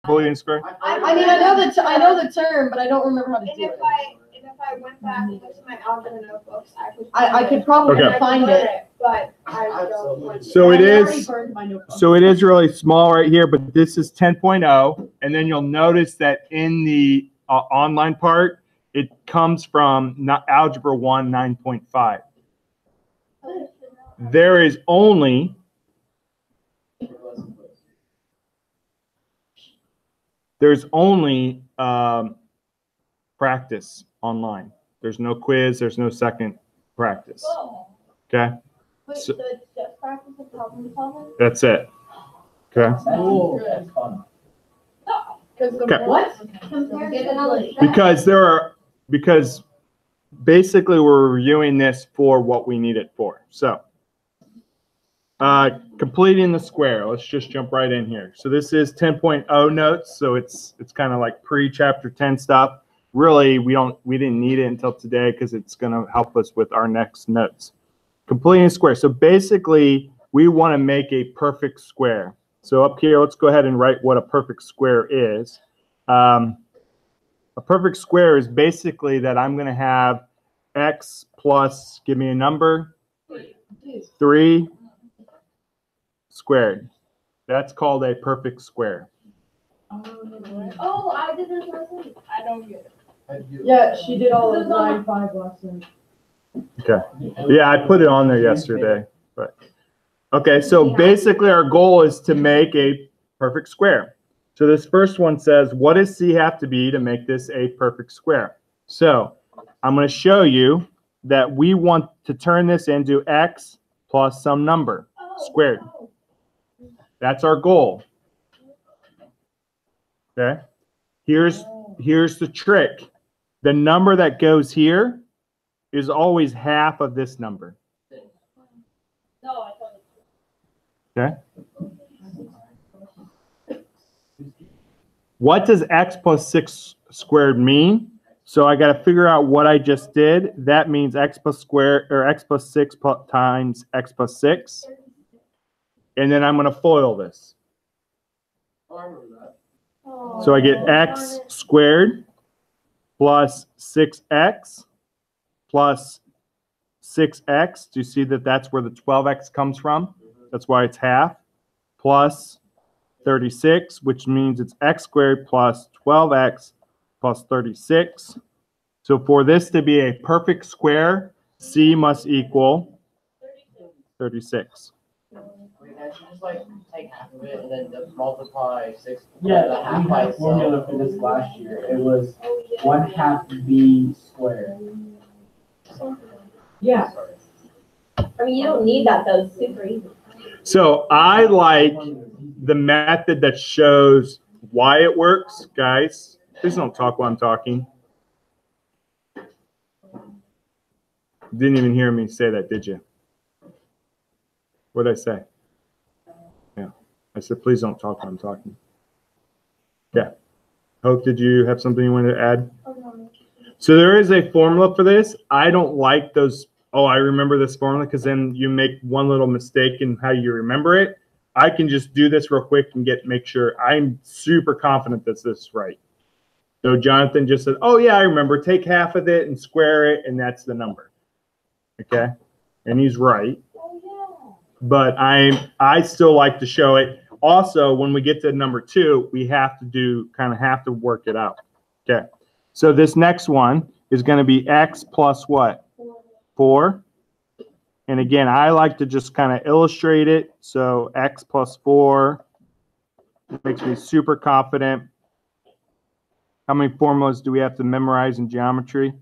Boolean square? I mean, I know the term, but I don't remember how to do it. If I went back into my algebra notebooks, I could probably find it, but I don't. So it is really small right here, but this is 10.0, and then you'll notice that in the online part, it comes from Algebra 1 9.5. There is only practice online. There's no quiz. There's no second practice. Okay. So, that's it. Okay. Okay. Because basically we're reviewing this for what we need it for. So completing the square. Let's just jump right in here. So this is 10.0 notes. So it's kind of like pre-chapter 10 stuff. Really, we didn't need it until today because it's going to help us with our next notes. Completing a square. So basically, we want to make a perfect square. So up here, let's go ahead and write what a perfect square is. A perfect square is basically that I'm going to have x plus, give me a number, 3 squared. That's called a perfect square. Oh, I did this last week. I don't get it. Yeah, she did all of line 5 last night. Okay. Yeah, I put it on there yesterday. But okay, so basically our goal is to make a perfect square. So this first one says, what does C have to be to make this a perfect square? So I'm going to show you that we want to turn this into x plus some number squared. That's our goal. Okay. Here's the trick. The number that goes here is always half of this number. Okay. What does x plus 6 squared mean? So I got to figure out what I just did. That means x plus square or x plus 6 times x plus 6. And then I'm going to FOIL this. So I get x squared plus 6x plus 6x. Do you see that that's where the 12x comes from? That's why it's half. Plus 36, which means it's x squared plus 12x plus 36. So for this to be a perfect square, C must equal 36. Wait, can't you just like take half of it and then just multiply 6? Yeah, the half by itself. Formula for this last year. It was 1/2 b squared. Yeah. I mean, you don't need that though. It's super easy. So I like the method that shows why it works. Guys, please don't talk while I'm talking. Didn't even hear me say that, did you? What did I say? Yeah. I said, please don't talk while I'm talking. Yeah. Hope, did you have something you wanted to add? So there is a formula for this. I don't like those, oh, I remember this formula, because then you make one little mistake in how you remember it. I can just do this real quick and make sure. I'm super confident that this is right. So Jonathan just said, oh, yeah, I remember. Take half of it and square it, and that's the number. Okay? And he's right. But I still like to show it. Also, when we get to number 2, we have to work it out. Okay. So this next one is going to be x plus what? 4. And again, I like to just kind of illustrate it. So x plus 4 makes me super confident. How many formulas do we have to memorize in geometry?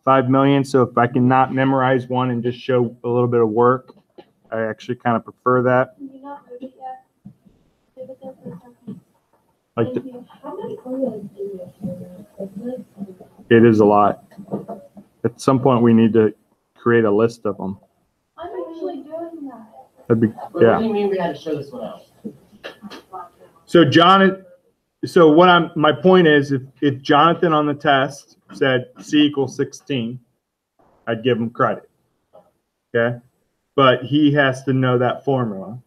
5 million. So if I can not memorize one and just show a little bit of work, I actually kind of prefer that. Like it is a lot. At some point, we need to create a list of them. I'm actually doing that. That'd be, yeah. What do you mean we had to show this one out? So my point is, if Jonathan on the test said C equals 16, I'd give him credit. Okay. But he has to know that formula.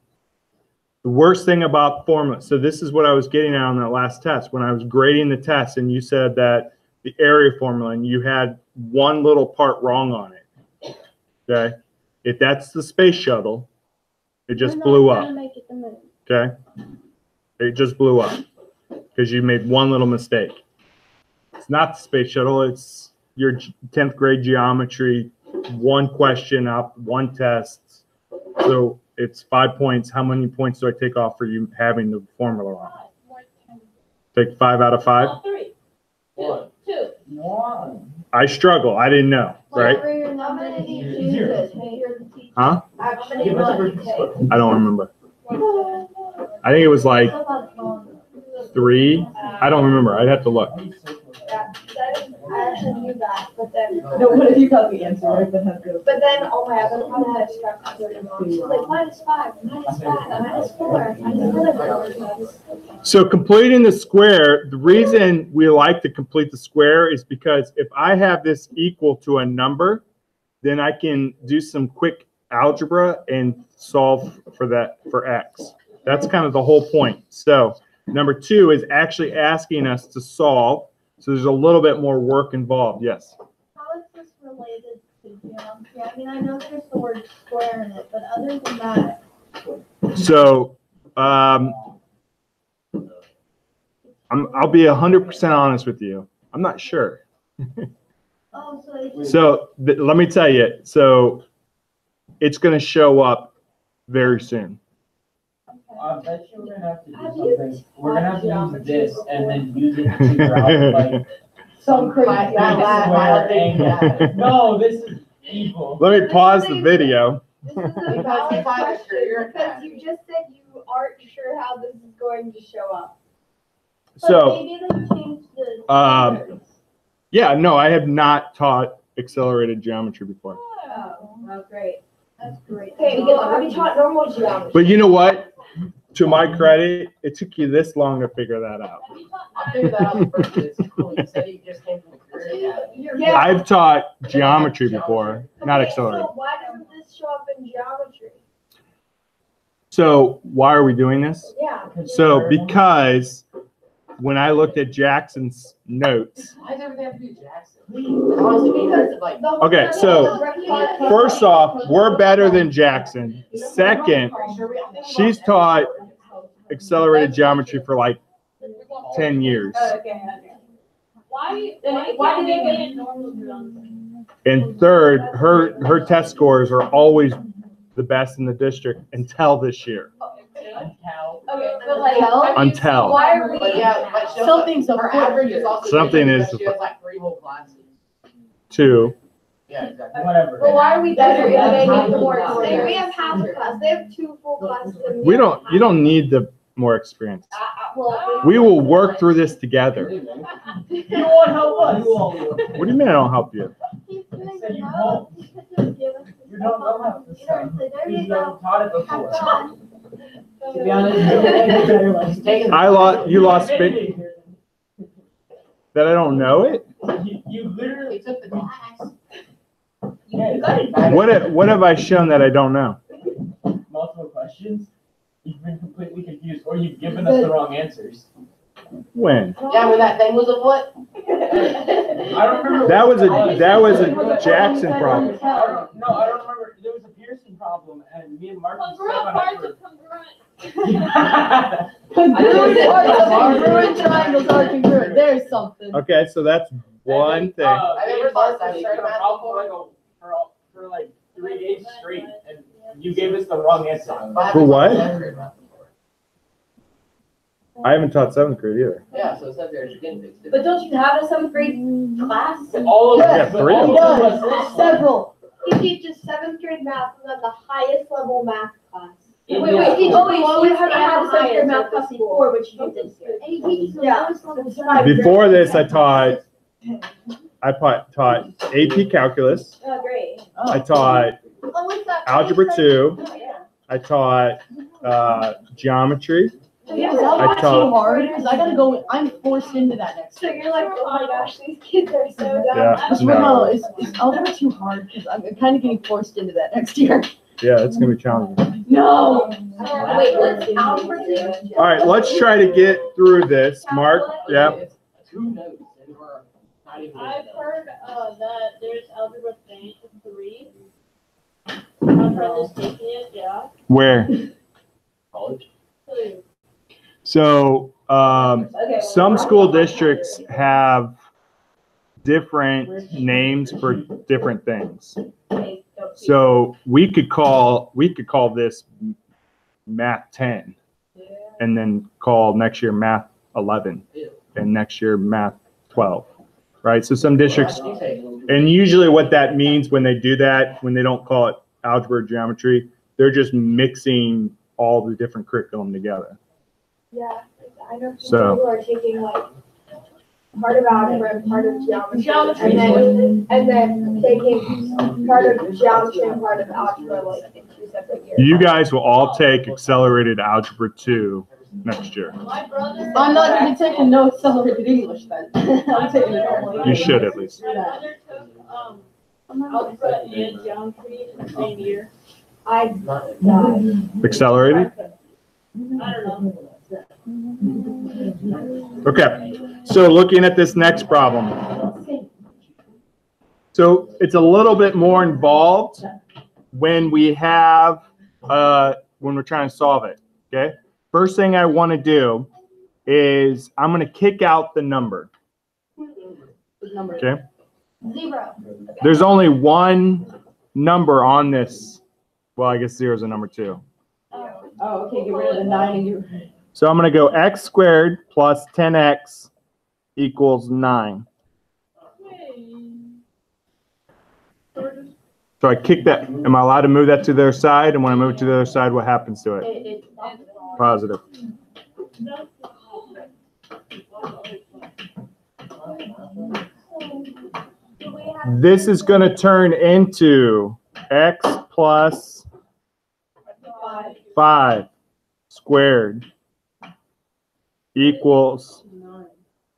The worst thing about formula, so this is what I was getting at on that last test. When I was grading the test and you said that the area formula and you had one little part wrong on it, okay? If that's the space shuttle, it just blew up, okay? It just blew up because you made one little mistake. It's not the space shuttle, it's your 10th grade geometry, one question up, one test. So it's 5 points. How many points do I take off for you having the formula wrong? Take 5 out of 5? 3. One. 2. One. I struggle. I didn't know, right? Huh? Give us a birthday score. I don't remember. I think it was like 3. I don't remember. I'd have to look. I actually knew that, but then. No, what if you got the answer right? Then have to. But then, oh my other one had struck she's like, -5, -5, -4. I just realized. So completing the square, the reason we like to complete the square is because if I have this equal to a number, then I can do some quick algebra and solve for that for x. That's kind of the whole point. So number 2 is actually asking us to solve. So there's a little bit more work involved. Yes. How is this related to geometry? I mean, I know there's the word square in it, but other than that. So I'll be 100% honest with you. I'm not sure. Oh, so it's. So let me tell you. So it's going to show up very soon. I bet you we're gonna have to do something. We're gonna have to use this and then use it to figure out like Some crazy. square angle. No, this is evil. Let me pause the video. This is a Because valid it's not a career question, because path. you just said you aren't sure how this is going to show up. But So maybe they changed the. Um, standards. yeah, no, I have not taught accelerated geometry before. Oh, great. That's great. Okay, well, have you taught normal geometry? But you know what? To my credit, it took you this long to figure that out. I figured that out first. It's cool. You said you just came from a career path. Yeah. I've taught geometry before, not Okay, accelerated. So why doesn't this show up in geometry? So why are we doing this? Yeah. So because when I looked at Jackson's notes, Why does everything have to be Jackson? Honestly, because like. Okay, so first off, we're better than Jackson. Second, she's taught accelerated geometry for like 10 years. Okay. Why do they get in normal geometry? And third, her test scores are always the best in the district until this year. Okay, but like. Until. Why are we? But yeah, but she Something's her average is also. Something good is- because She has like 3 whole classes. 2. Yeah, exactly. Whatever. But why are we better if they need the more We experience? have half a class, they have 2 full classes. and We have don't. half. You don't need the more experience. Well, We will work through this together. You won't help us. What do you mean I don't help you? he's doing Said the you notes. won't. He could just give us the You don't know how to stuff. You know, so there You've you never go. taught it Have before. fun. To be honest, He's taking. You lost big that I don't know it. You literally. He took the class. What have I shown that I don't know? Multiple questions. You've been completely confused, or you've given us the wrong answers. When? Yeah, when that thing was afoot. I don't remember. That what was it a Jackson problem. I don't remember. There was a Pearson problem, and me and Mark. Congruent parts of congruent. Congruent parts of congruent triangles are congruent. There's something. Okay, so that's one thing. I never thought that. We had a problem for like 3 days straight, and you gave us the wrong answer. For what? I haven't taught 7th grade either. Yeah, so it says there, she didn't fix it. But don't you have a 7th grade class? All of Yeah, us. 3 of He them. does, several. He teaches 7th grade math and then the highest level math class. Wait, you haven't had a 7th grade math class before, which you did this year. And he teaches the Yeah. lowest level math. Before this, I taught AP Calculus. Oh, great. I taught Oh, what's that? Algebra 2. Oh, yeah. I taught Geometry. Yeah, is that I not too taught- hard? Because I gotta go, I'm forced into that next So year. you're like, oh my gosh, these kids are so dumb. Yeah. Is algebra too hard? Because I'm kind of getting forced into that next year. Yeah, it's gonna be challenging. No. Wait, what's algebra two? All right, let's try to get through this. Mark, yeah. It's 2 notes and we're not even. I've heard that there's algebra 3. My friend is taking it, yeah. Where? College. So, some school districts have different names for different things. So we could call this Math 10, and then call next year Math 11, and next year Math 12, right? So some districts, and usually what that means when they do that, when they don't call it algebra or geometry, they're just mixing all the different curriculum together. Yeah, I know people So- who are taking like part of algebra and part of geometry. Geometry. And then taking part of geometry and part of algebra like in 2 separate years. You guys will all take accelerated algebra 2 next year. My brother. I'm not gonna be taking no accelerated English then. I'm taking it all. You should at least. My brother took algebra and geometry in the same year. I died. Accelerated? I don't know. Okay, so looking at this next problem. So it's a little bit more involved when we have, when we're trying to solve it, okay? First thing I want to do is I'm going to kick out the number, okay? 0. There's only one number on this. Well, I guess 0 is a number 2. Oh, okay, get rid of the 9 and you. So I'm going to go x squared plus 10x equals 9. So I kick that. Am I allowed to move that to the other side? And when I move it to the other side, what happens to it? Positive. This is going to turn into x plus 5 squared equals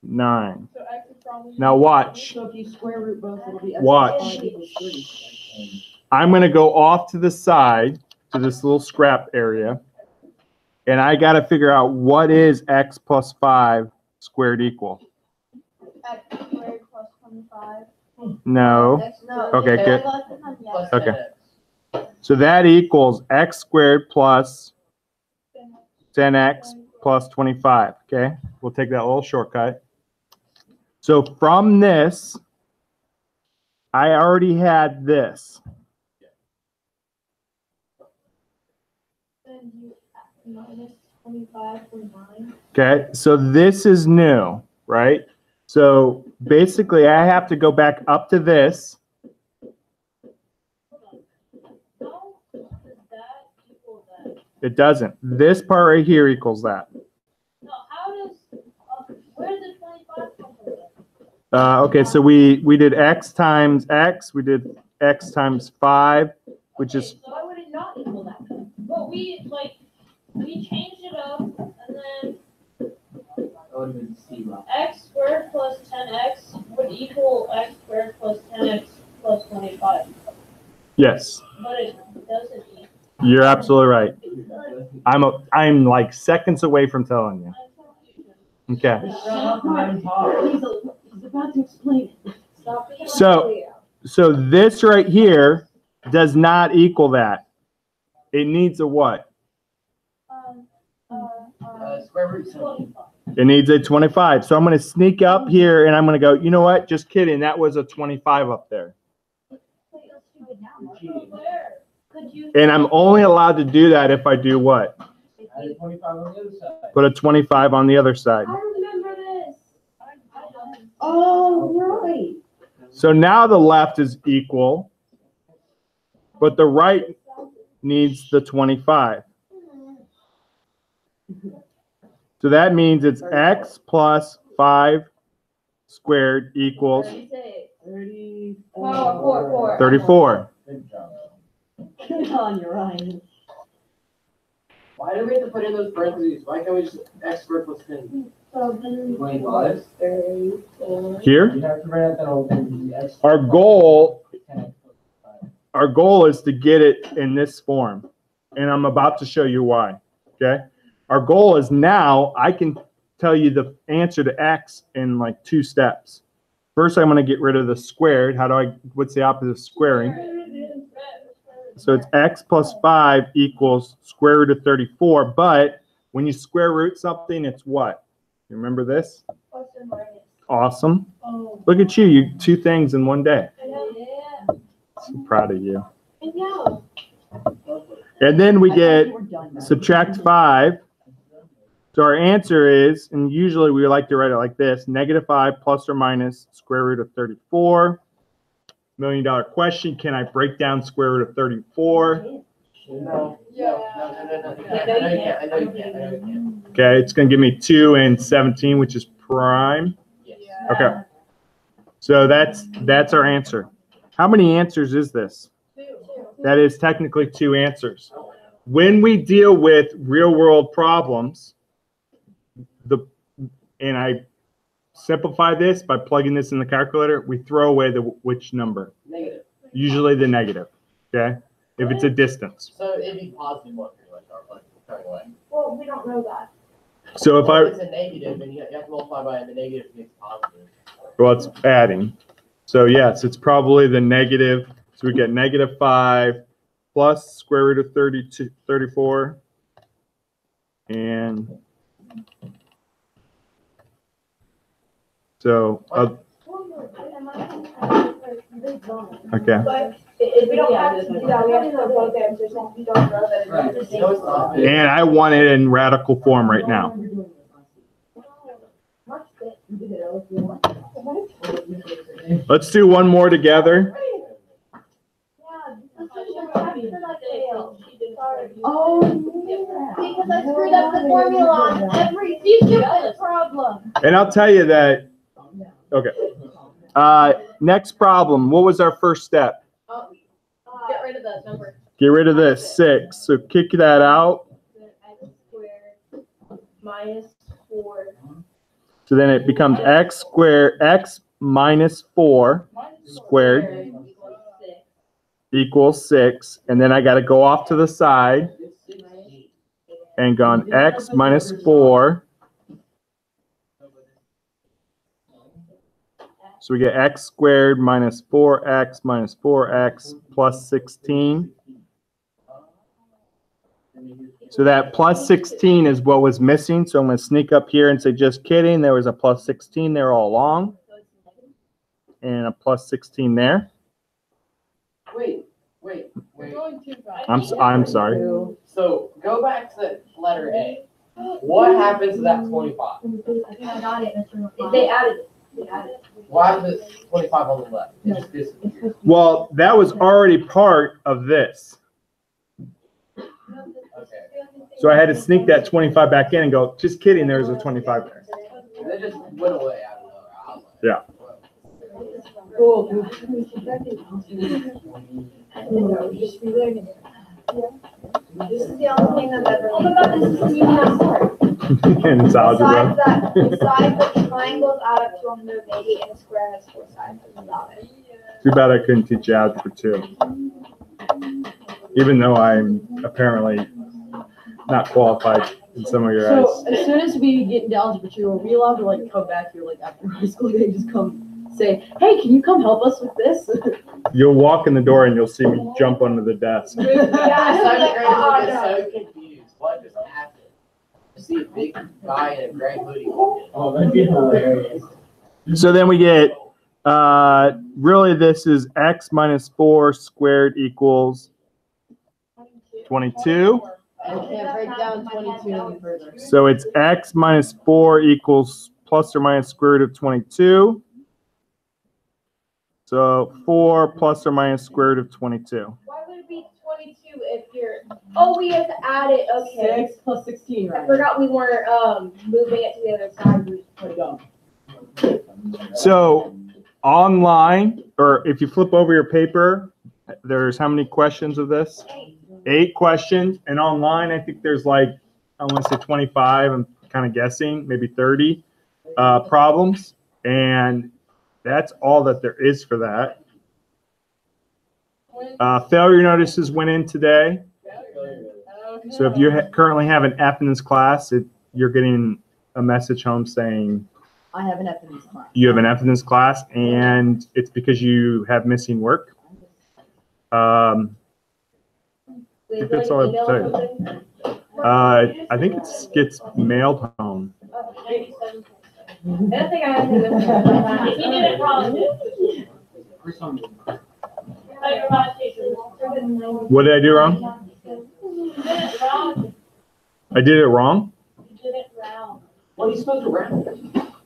9. So X is probably. Now watch. So if you square root both, it'll be. Watch. I'm going to go off to the side to this little scrap area, and I got to figure out what is x plus 5 squared equal. X squared plus 25. No. No. Okay, good. Plus Okay. 10x. So that equals x squared plus 10x plus 25. Okay, we'll take that little shortcut. So from this, I already had this. Then you minus 25 from 9. Okay, so this is new, right? So basically, I have to go back up to this. How does that equal that? It doesn't. This part right here equals that. No, how does, where did the 25 come from? Okay, so we did x times x. We did x times 5, which is, Why would it not equal that? Well, we changed it up and then x squared plus 10x would equal x squared plus 10x plus 25. yes, But it doesn't equal. you're absolutely right. I'm like seconds away from telling you. Okay. He's about to explain it. Stop being So- So this right here does not equal that. It needs a what? Square root 7. It needs a 25. So I'm going to sneak up here and I'm going to go, you know what? Just kidding. That was a 25 up there. Where? Could you? And I'm only allowed to do that if I do what? Add 25 on the other side. Put a 25 on the other side. I remember this. Oh, right. So now the left is equal, but the right needs the 25. So that means it's x plus 5 squared equals 34. Good job. Good on you, Ryan. Why do we have to put in those parentheses? Why can't we just x squared plus 10? 25? Here, You have to write out that whole thing. X our goal, 10x plus 5. our goal is to get it in this form, and I'm about to show you why, okay? Our goal is now I can tell you the answer to x in like 2 steps. First, I'm going to get rid of the squared. What's the opposite of squaring? So it's x plus 5 equals square root of 34, but when you square root something, it's what? You remember this? Plus or minus. Awesome. Oh. Look at you, 2 things in one day. Yeah. So proud of you. I know. And then we get subtract 5. So our answer is, and usually we like to write it like this, -5 plus or minus square root of 34. $1 million question, can I break down square root of 34? No. Yeah. No. I know you can't. Okay, it's going to give me 2 and 17, which is prime. Yes. Okay, so that's our answer. How many answers is this? 2. That is technically 2 answers. When we deal with real world problems, and I simplify this by plugging this in the calculator, we throw away the which number? Negative. Usually the negative, okay? If it's a distance. So it'd be positive one pretty much, or like throwing away. Well, we don't know that. So if Well, it's a negative, and you have to multiply by the negative to make it positive. well, it's adding. So yes, it's probably the negative. So we get -5 plus square root of 34. And so, okay. But if we don't have to do that, we have to know both answers, and we don't know that Right. it's the No, it's not. And I want it in radical form right now. Let's do one more together. Oh, because I screwed up the formula on every stupid problem. And I'll tell you that, okay. Next problem, what was our first step? Get rid of that number. Get rid of this 6. So kick that out. X squared minus 4. So then it becomes x squared, x minus 4 squared equals 6. And then I got to go off to the side and go on x minus 4. So we get x squared minus 4x minus 4x plus 16. So that plus 16 is what was missing. So I'm going to sneak up here and say, just kidding. There was a plus 16 there all along. And a plus 16 there. Wait. We're going too fast. I'm sorry. So go back to that letter A. What happens to that 25? I got it. They added it. They added it. Why happens to 25 on the left? It just disappears. Well, that was already part of this. Okay. So I had to sneak that 25 back in and go, just kidding, there was a 25 there. That just went away out of nowhere. Yeah. This is the only thing that's ever. Oh my God, this is the new part. And it's algebra. Besides the triangles add up to 180 and a square has 4 sides. That's about it. Too bad I couldn't teach you algebra too. Even though I'm apparently not qualified in some of your eyes. So as soon as we get into algebra 2, are we allowed to like come back here like after high school? They just come say, "Hey, can you come help us with this?" You'll walk in the door and you'll see me jump under the desk. Yeah, seventh graders will get so confused. What just happened? You see a big guy in a gray hoodie walking. Oh, that'd be hilarious. So then we get, really this is x minus 4 squared equals 22. I can't break down 22 any further. So it's x minus 4 equals plus or minus square root of 22. So 4 plus or minus square root of 22. Why would it be 22 if you're? Oh, we have to add it. Okay. 6 plus 16, I right? forgot we weren't moving it to the other side. We just put it on. So online, or if you flip over your paper, there's how many questions of this? 8 questions. And online, I think there's like, I want to say 25. I'm kind of guessing, maybe 30 problems. And that's all that there is for that. Failure notices went in today. So if you currently have an F in this class, you're getting a message home saying I have an F in this class. you have an F in this class, and it's because you have missing work. I think that's all I have to tell you. I think it gets mailed home. I don't think I have to go. If you did it wrong, What did I do wrong? you did it wrong. I did it wrong? You did it wrong. Well, he's supposed to round.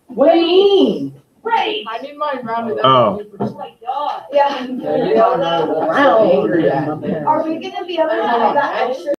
What do you mean? Right. I did mine rounded Oh. Oh my God. Yeah. Yeah, you don't know. Wow. Angry at me. Are we gonna be able to have that extra